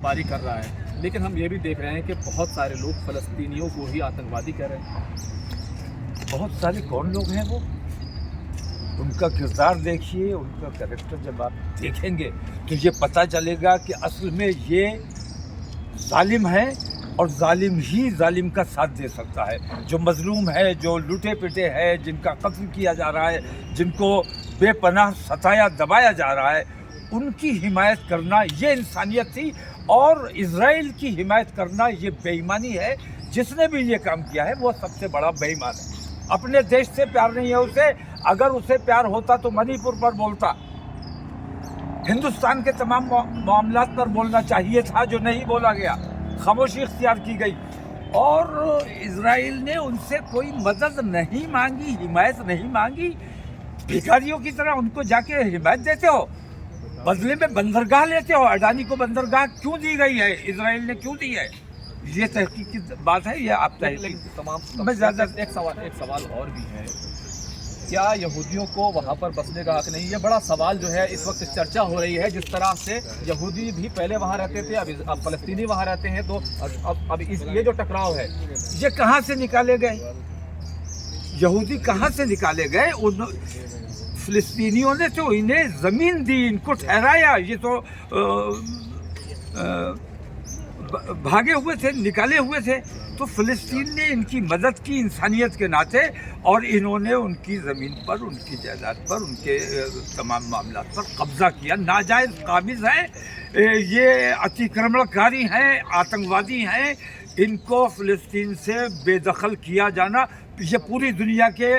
बमबारी कर रहा है, लेकिन हम ये भी देख रहे हैं कि बहुत सारे लोग फ़लस्तीनियों को ही आतंकवादी कह रहे हैं। बहुत सारे कौन लोग हैं वो, उनका किरदार देखिए, उनका कैरेक्टर जब आप देखेंगे तो ये पता चलेगा कि असल में ये जालिम है और जालिम ही जालिम का साथ दे सकता है। जो मजलूम है, जो लुटे पिटे हैं, जिनका कत्ल किया जा रहा है, जिनको बेपनाह सताया दबाया जा रहा है, उनकी हिमायत करना ये इंसानियत थी, और इजराइल की हिमायत करना ये बेईमानी है। जिसने भी ये काम किया है वो सबसे बड़ा बेईमान है। अपने देश से प्यार नहीं है उसे। अगर उसे प्यार होता तो मणिपुर पर बोलता, हिंदुस्तान के तमाम मामलात पर बोलना चाहिए था, जो नहीं बोला गया, खामोशी इख्तियार की गई। और इजराइल ने उनसे कोई मदद नहीं मांगी, हिमायत नहीं मांगी। भिखारियों की तरह उनको जाके हिमायत देते हो, बदले में बंदरगाह लेते हो। अडानी को बंदरगाह क्यों दी गई है, इजराइल ने क्यों दी है, ये तहकीक की बात है। ये आप लेकिन तमाम मैं ज़्यादा एक सवाल और भी है, क्या यहूदियों को वहाँ पर बसने का हक नहीं? ये बड़ा सवाल जो है इस वक्त चर्चा हो रही है। जिस तरह से यहूदी भी पहले वहाँ रहते थे, अब फ़लस्तीनी वहाँ रहते हैं, तो अब ये जो टकराव है, ये कहाँ से निकाले गए, यहूदी कहाँ से निकाले गए? उन फिलिस्तीनियों ने तो इन्हें ज़मीन दी, इनको ठहराया। ये तो भागे हुए थे, निकाले हुए थे। तो फिलिस्तीन ने इनकी मदद की इंसानियत के नाते, और इन्होंने उनकी ज़मीन पर, उनकी जायदाद पर, उनके तमाम मामलात पर कब्ज़ा किया। नाजायज़ काबिज़ हैं, ये अतिक्रमणकारी हैं, आतंकवादी हैं। इनको फ़िलिस्तीन से बेदखल किया जाना ये पूरी दुनिया के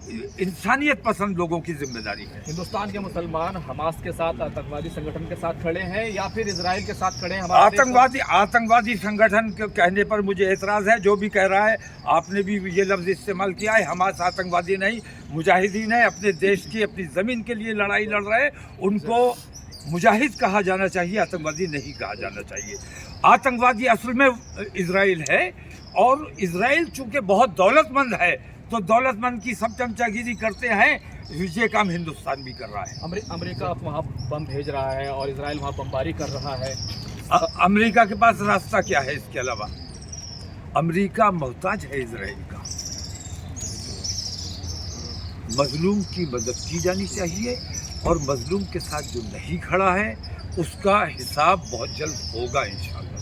इंसानियत पसंद लोगों की जिम्मेदारी है। हिंदुस्तान के मुसलमान हमास के साथ, आतंकवादी संगठन के साथ खड़े हैं या फिर इजराइल के साथ खड़े हैं? आतंकवादी संगठन के कहने पर मुझे एतराज़ है। जो भी कह रहा है, आपने भी ये लफ्ज़ इस्तेमाल किया है। हमास आतंकवादी नहीं, मुजाहिदीन है, अपने देश की, अपनी ज़मीन के लिए लड़ाई लड़ रहे हैं। उनको मुजाहिद कहा जाना चाहिए, आतंकवादी नहीं कहा जाना चाहिए। आतंकवादी असल में इजराइल है, और इजराइल चूँकि बहुत दौलतमंद है, तो दौलतमंद की सब चमचागिरी करते हैं। ये काम हिंदुस्तान भी कर रहा है। अमेरिका वहाँ बम भेज रहा है और इजराइल वहाँ बमबारी कर रहा है। अमेरिका के पास रास्ता क्या है इसके अलावा? अमेरिका मोहताज है इजराइल का। मजलूम की मदद की जानी चाहिए, और मजलूम के साथ जो नहीं खड़ा है उसका हिसाब बहुत जल्द होगा इंशाअल्लाह।